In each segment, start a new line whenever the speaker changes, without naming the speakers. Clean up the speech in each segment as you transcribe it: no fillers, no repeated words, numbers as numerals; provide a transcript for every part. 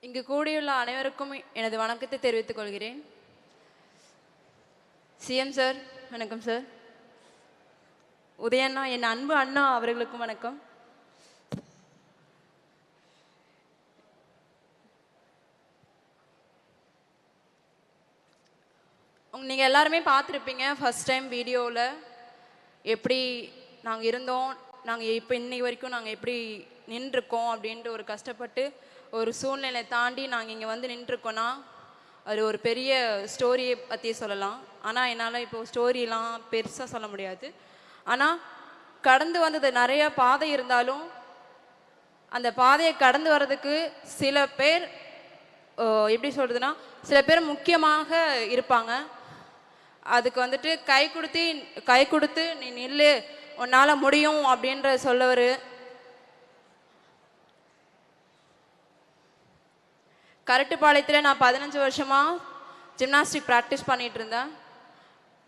இங்கு கூடியுள்ள அனைவருக்கும் எனது வணக்கத்தை தெரிவித்துக் கொள்கிறேன். சிஎம் சார் வணக்கம் சார். உதயண்ணா, என் அன்பு அண்ணா அவர்களுக்கும் வணக்கம். நீங்கள் எல்லாருமே பார்த்துருப்பீங்க ஃபஸ்ட் டைம் வீடியோவில் எப்படி நாங்கள் இருந்தோம், நாங்கள் இப்போ இன்னைக்கு வரைக்கும் நாங்கள் எப்படி நின்றுருக்கோம் அப்படின்ட்டு ஒரு கஷ்டப்பட்டு ஒரு சூழ்நிலை தாண்டி நாங்கள் இங்கே வந்து நின்றுருக்கோன்னா அது ஒரு பெரிய ஸ்டோரியை பற்றி சொல்லலாம். ஆனால் என்னால் இப்போது ஸ்டோரியெலாம் பெருசாக சொல்ல முடியாது. ஆனால் கடந்து வந்தது நிறைய பாதை இருந்தாலும் அந்த பாதையை கடந்து வர்றதுக்கு சில பேர் எப்படி சொல்கிறதுனா சில பேர் முக்கியமாக இருப்பாங்க. அதுக்கு வந்துட்டு கை கொடுத்து நீ நில்லு, உன்னால் முடியும் அப்படின்ற சொல்லவர். கரட்டுப்பாளையத்தில் நான் 15 வருஷமாக ஜிம்னாஸ்டிக் ப்ராக்டிஸ் பண்ணிகிட்டு இருந்தேன்.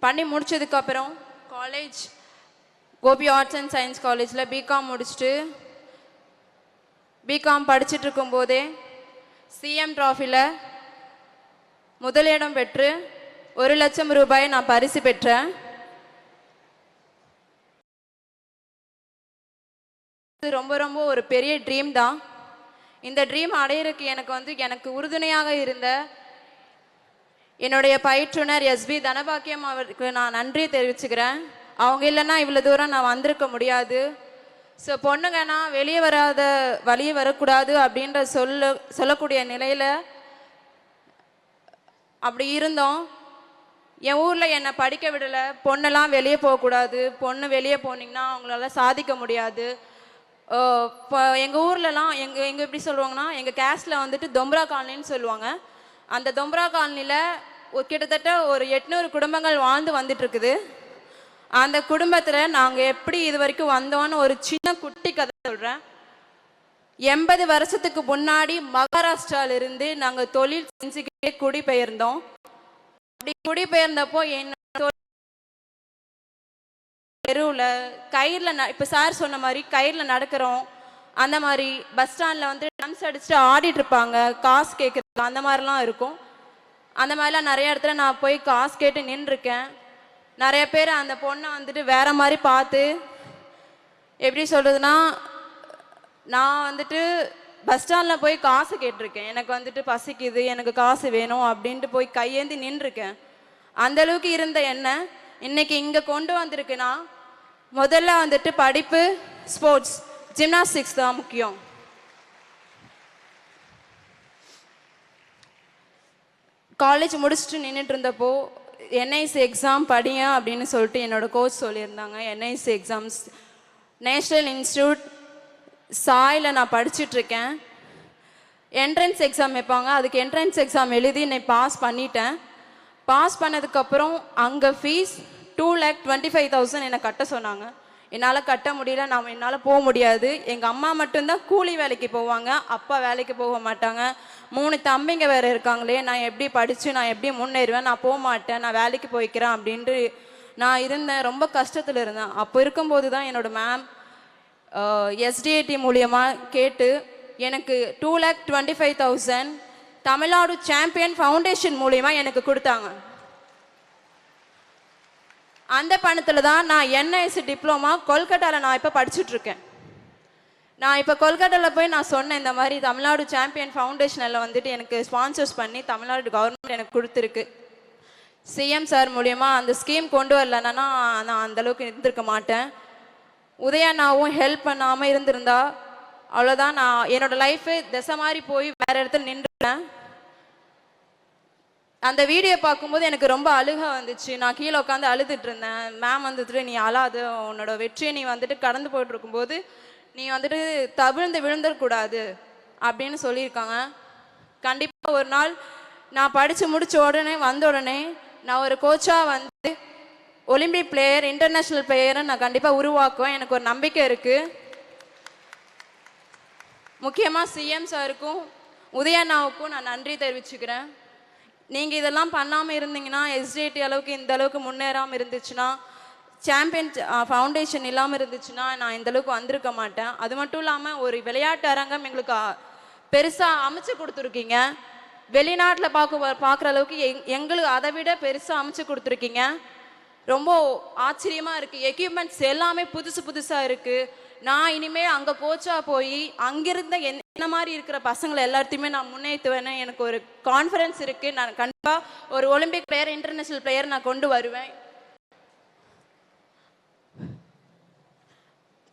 பண்ணி முடித்ததுக்கப்புறம் college Gobi arts and science காலேஜில் பிகாம் முடிச்சுட்டு பிகாம் படிச்சுட்டு இருக்கும்போதே சிஎம் ட்ராஃபியில் முதலிடம் பெற்று 1 லட்சம் ரூபாயை நான் பரிசு பெற்றேன். இது ரொம்ப ரொம்ப ஒரு பெரிய ட்ரீம் தான். இந்த ட்ரீம் அடையிறதுக்கு எனக்கு உறுதுணையாக இருந்த என்னுடைய பயிற்றுனர் எஸ்பி தனபாக்கியம் அவருக்கு நான் நன்றி தெரிவிச்சுக்கிறேன். அவங்க இல்லைன்னா இவ்வளோ தூரம் நான் வந்திருக்க முடியாது. ஸோ பொண்ணுங்கன்னா வெளியே வரக்கூடாது அப்படின்ற சொல்லக்கூடிய நிலையில் அப்படி இருந்தோம். என் ஊரில் என்னை படிக்க விடலை. பொண்ணெல்லாம் வெளியே போகக்கூடாது, பொண்ணு வெளியே போனீங்கன்னா அவங்களால சாதிக்க முடியாது. இப்போ எங்கள் ஊர்லலாம் எங்கள் எப்படி சொல்லுவாங்கன்னா, எங்கள் கேஸ்டில் வந்துட்டு தொம்ரா காலனின்னு சொல்லுவாங்க. அந்த தொம்ரா காலனியில் கிட்டத்தட்ட ஒரு 800 குடும்பங்கள் வாழ்ந்து வந்துட்டுருக்குது. அந்த குடும்பத்தில் நாங்கள் எப்படி இது வரைக்கும் வந்தோன்னு ஒரு சின்ன குட்டி கதை சொல்கிறேன். 80 வருஷத்துக்கு முன்னாடி மகாராஷ்டிராவிலிருந்து நாங்கள் தொழில் செஞ்சுக்கிட்டே குடிபெயர்ந்தோம். அப்படி குடிபெயர்ந்தப்போ தெருவில் கயிறில் இப்போ சார் சொன்ன மாதிரி கயிறில் நடக்கிறோம். அந்த மாதிரி பஸ் ஸ்டாண்டில் வந்து டான்ஸ் அடிச்சுட்டு ஆடிட்டு இருப்பாங்க, காசு கேட்குறாங்க, அந்த மாதிரிலாம் இருக்கும். அந்த மாதிரிலாம் நிறைய இடத்துல நான் போய் காசு கேட்டு நின்றுருக்கேன். நிறைய பேர் அந்த பொண்ணை வந்துட்டு வேற மாதிரி பார்த்து எப்படி சொல்கிறதுனா, நான் வந்துட்டு பஸ் ஸ்டாண்டில் போய் காசு கேட்டிருக்கேன். எனக்கு வந்துட்டு பசிக்குது, எனக்கு காசு வேணும் அப்படின்ட்டு போய் கையேந்தி நின்றுருக்கேன். அந்தளவுக்கு இருந்த என்ன இன்னைக்கு இங்கே கொண்டு வந்திருக்குன்னா, முதல்ல வந்துட்டு படிப்பு, ஸ்போர்ட்ஸ், ஜிம்னாஸ்டிக்ஸ் தான் முக்கியம். காலேஜ் முடிச்சுட்டு நின்றுட்டு இருந்தப்போ என்ஐசி எக்ஸாம் படிங்க அப்படின்னு சொல்லிட்டு என்னோடய கோச் சொல்லியிருந்தாங்க. NIC exams national institute soil நான் படிச்சுட்ருக்கேன். என்ட்ரன்ஸ் எக்ஸாம் வைப்பாங்க, அதுக்கு என்ட்ரன்ஸ் எக்ஸாம் எழுதி நான் பாஸ் பண்ணிட்டேன். பாஸ் பண்ணதுக்கப்புறம் அங்கே ஃபீஸ் 2,25,000 என்னை கட்ட சொன்னாங்க. என்னால் கட்ட முடியல, என்னால் போக முடியாது. எங்கள் அம்மா மட்டும்தான் கூலி வேலைக்கு போவாங்க, அப்பா வேலைக்கு போக மாட்டாங்க. 3 தம்பிங்க வேறு இருக்காங்களே, நான் எப்படி படித்து நான் எப்படி முன்னேறுவேன், நான் போக மாட்டேன், நான் வேலைக்கு போய்க்கிறேன் அப்படின்ட்டு நான் இருந்தேன். ரொம்ப கஷ்டத்தில் இருந்தேன். அப்போ இருக்கும்போது தான் என்னோடய மேம் எஸ்டிஏடி மூலியமாக கேட்டு எனக்கு 2,25,000 தமிழ்நாடு சாம்பியன் ஃபவுண்டேஷன் மூலியமாக எனக்கு கொடுத்தாங்க. அந்த பணத்தில் தான் நான் என்ஐசி டிப்ளமா கொல்கட்டாவில் நான் இப்போ படிச்சுட்ருக்கேன். நான் இப்போ கொல்கட்டாவில் போய் நான் சொன்னேன், இந்த மாதிரி தமிழ்நாடு சாம்பியன் ஃபவுண்டேஷனில் வந்துட்டு எனக்கு ஸ்பான்சர்ஸ் பண்ணி தமிழ்நாடு கவர்மெண்ட் எனக்கு கொடுத்துருக்கு. சிஎம் சார் மூலியமாக அந்த ஸ்கீம் கொண்டு வரலன்னா நான் அந்தளவுக்கு இருந்திருக்க மாட்டேன். உதயண்ணாவும் ஹெல்ப் பண்ணாமல் இருந்திருந்தா அவ்வளோதான், நான் என்னோடய லைஃபு திசை மாதிரி போய் வேறு இடத்துல நின்றுட்டேன். அந்த வீடியோ பார்க்கும்போது எனக்கு ரொம்ப அழுக வந்துச்சு. நான் கீழே உட்காந்து அழுதுட்டு இருந்தேன். மேம் வந்துட்டு நீ அழாது, உன்னோட வெற்றியை நீ வந்துட்டு கடந்து போயிட்டு இருக்கும்போது நீ வந்துட்டு விழுந்துடக்கூடாது அப்படின்னு சொல்லியிருக்காங்க. கண்டிப்பாக ஒரு நாள் நான் படித்து வந்த உடனே நான் ஒரு கோச்சாக வந்து ஒலிம்பிக் பிளேயர், இன்டர்நேஷ்னல் பிளேயரை நான் கண்டிப்பாக உருவாக்குவேன். எனக்கு ஒரு நம்பிக்கை இருக்குது. முக்கியமாக சிஎம் சாருக்கும் உதயண்ணாவுக்கும் நான் நன்றி தெரிவிச்சுக்கிறேன். நீங்கள் இதெல்லாம் பண்ணாமல் இருந்தீங்கன்னா, எஸ்டிஏடி அளவுக்கு இந்த அளவுக்கு முன்னேறாமல் இருந்துச்சுன்னா, சாம்பியன் ஃபவுண்டேஷன் இல்லாமல் இருந்துச்சுன்னா நான் இந்தளவுக்கு வந்திருக்க மாட்டேன். அது மட்டும் இல்லாமல் ஒரு விளையாட்டு அரங்கம் எங்களுக்கு பெருசாக அமைச்சு கொடுத்துருக்கீங்க. வெளிநாட்டில் பார்க்குற அளவுக்கு எங்களுக்கு அதை விட பெருசாக அமைச்சு கொடுத்துருக்கீங்க. ரொம்ப ஆச்சரியமாக இருக்குது. எக்யூப்மெண்ட்ஸ் எல்லாமே புதுசு புதுசாக இருக்குது. நான் இனிமேல் அங்கே கோச்சாக போய் அங்கிருந்த என்ன மாதிரி இருக்கிற பசங்களை எல்லாத்தையுமே நான் முன்னேற்றுவேன்னு எனக்கு ஒரு கான்ஃபிடன்ஸ் இருக்குது. நான் கண்டிப்பாக ஒரு ஒலிம்பிக் பிளேயர், இன்டர்நேஷ்னல் பிளேயர் நான் கொண்டு வருவேன்.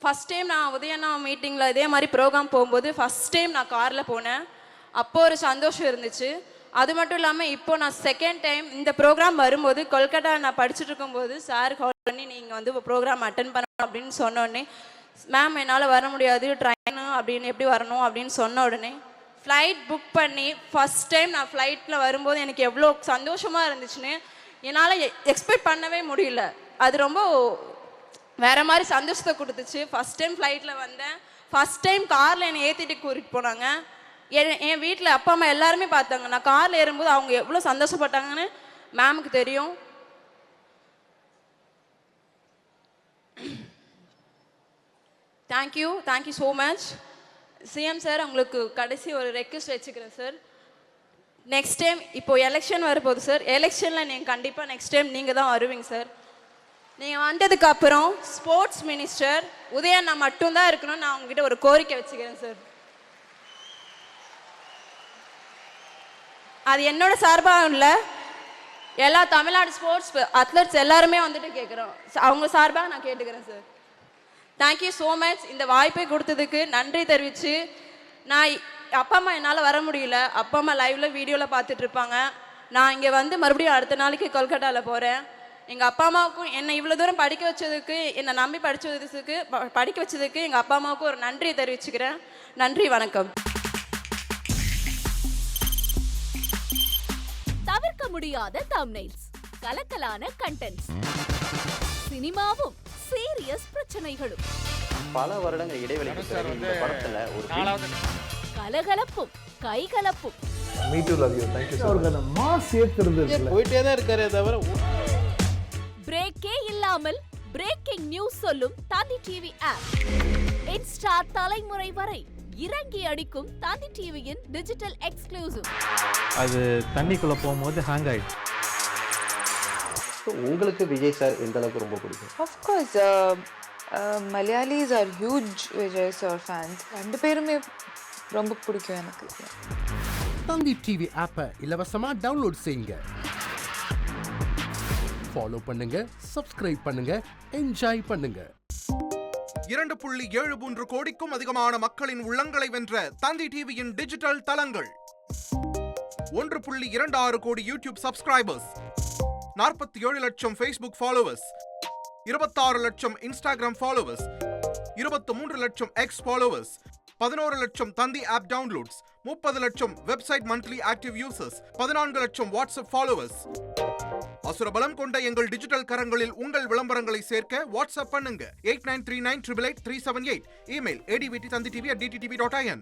ஃபஸ்ட் டைம் நான் உதயண்ணா மீட்டிங்கில் இதே மாதிரி ப்ரோக்ராம் போகும்போது ஃபஸ்ட் டைம் நான் காரில் போனேன். அப்போது ஒரு சந்தோஷம் இருந்துச்சு. அது மட்டும் இல்லாமல் இப்போது நான் செகண்ட் டைம் இந்த ப்ரோக்ராம் வரும்போது கொல்கட்டா நான் படிச்சுட்டு இருக்கும்போது சார் கால் பண்ணி நீங்கள் வந்து ப்ரோக்ராம் அட்டன் பண்ணணும் அப்படின்னு சொன்னோடனே, மேம் என்னால் வர முடியாது, ட்ரெயின் அப்படின்னு எப்படி வரணும் அப்படின்னு சொன்ன உடனே ஃப்ளைட் புக் பண்ணி ஃபஸ்ட் டைம் நான் ஃப்ளைட்டில் வரும்போது எனக்கு எவ்வளோ சந்தோஷமாக இருந்துச்சுன்னு என்னால் எக்ஸ்பெக்ட் பண்ணவே முடியல. அது ரொம்ப வேறு மாதிரி சந்தோஷத்தை கொடுத்துச்சு. ஃபஸ்ட் டைம் ஃப்ளைட்டில் வந்தேன். ஃபஸ்ட் டைம் காரில் என்னை ஏற்றிட்டு கூட்டிகிட்டு போனாங்க. என் வீட்டில் அப்பா அம்மா எல்லாருமே பார்த்தாங்க. நான் காரில் ஏறும்போது அவங்க எவ்வளோ சந்தோஷப்பட்டாங்கன்னு மேமுக்கு தெரியும். Thank you so much. CM sir, உங்களுக்கு கடைசி ஒரு ரெக்வெஸ்ட் வச்சுக்கிறேன் சார். நெக்ஸ்ட் டைம் இப்போது எலெக்ஷன் வரப்போகுது சார். எலெக்ஷனில் நீங்கள் கண்டிப்பாக நெக்ஸ்ட் டைம் நீங்கள் தான் வருவீங்க சார். நீங்கள் வந்ததுக்கப்புறம் ஸ்போர்ட்ஸ் மினிஸ்டர் உதயண்ணா மட்டும்தான் இருக்கணும்னு நான் உங்ககிட்ட ஒரு கோரிக்கை வச்சுக்கிறேன் சார். அது என்னோட சார்பாக இல்லை, எல்லா தமிழ்நாடு ஸ்போர்ட்ஸ் அத்லெட்ஸ் எல்லாருமே வந்துட்டு கேட்குறோம். அவங்க சார்பாக நான் கேட்டுக்கிறேன் சார். Thank you so much. இந்த வாய்ப்பை கொடுத்ததுக்கு நன்றி தெரிவித்து, நான் அப்பா அம்மா என்னால் வர முடியல. அப்பா அம்மா லைவில் வீடியோவில் பார்த்துட்ருப்பாங்க. நான் இங்கே வந்து மறுபடியும் அடுத்த நாளைக்கு கொல்கட்டாவில் போகிறேன். எங்கள் அப்பா அம்மாவுக்கும் என்னை இவ்வளோ தூரம் படிக்க வச்சதுக்கு, என்னை நம்பி படிக்க வச்சதுக்கு எங்கள் அப்பா அம்மாவுக்கும் ஒரு நன்றியை தெரிவிச்சுக்கிறேன். நன்றி, வணக்கம்.
தவிர்க்க முடியாத தம்ப்நெயில்ஸ், கலக்கலான கண்டென்ட்ஸ், சினிமாவும் சீரியஸ் பிரச்சனைகளும்,
பல வருடங்கள் இடைவெளிக்கு பிறகு இந்த படத்துல ஒரு
கலகலப்பும் கைகலப்பும்.
Me too, love you. Thank you so much. அவர்களை மாஸ் ஏத்துறது இல்ல,
போயிட்டே தான் இருக்காரே தவிர
பிரேக்கே இல்லாமல் பிரேக்கிங் நியூஸ் சொல்லும் தந்தி டிவி ஆப். இன்ஸ்டா தலைமுறை வரை இறங்கி அடிக்கும் தந்தி டிவியின் டிஜிட்டல் எக்ஸ்க்ளூசிவ்.
அது தண்ணிக்குள்ள போகும்போது ஹேங் ஆயிடுச்சு.
உங்களுக்கு விஜய் சார் எந்த அளவுக்கு ரொம்ப பிடிக்கும்?
Of course, Malayalis are huge Vijay sir fans. ரெண்டு பேருமே ரொம்ப பிடிக்கும் எனக்கு.
தந்தி டிவி ஆப்பை இலவசமா டவுன்லோட் செய்யுங்க. ஃபாலோ பண்ணுங்க, சப்ஸ்கிரைப் பண்ணுங்க, என்ஜாய் பண்ணுங்க.
2.73 கோடிக்கும் அதிகமான மக்களின் உள்ளங்களை வென்ற தந்தி டிவியின் டிஜிட்டல் தளங்கள், 1.26 கோடி யூடியூப் சப்ஸ்கிரைபர்ஸ், 47 லட்சம் ஃபேஸ்புக் ஃபாலோவர்ஸ், 26 லட்சம் இன்ஸ்டாகிராம் ஃபாலோவர்ஸ், 23 லட்சம் எக்ஸ் ஃபாலோவர்ஸ், 11 லட்சம் தந்தி ஆப் டவுன்லோட்ஸ், 30 லட்சம் வெப்சைட் மந்த்லி ஆக்டிவ் யூசர்ஸ், 14 லட்சம் வாட்ஸ்அப் ஃபாலோவர்ஸ். அசுரபலம் கொண்ட எங்கள் டிஜிட்டல் கரங்களில் உங்கள் விளம்பரங்களை சேர்க்க வாட்ஸ்அப் பண்ணுங்க 8939883838. Email advt@dttv.in.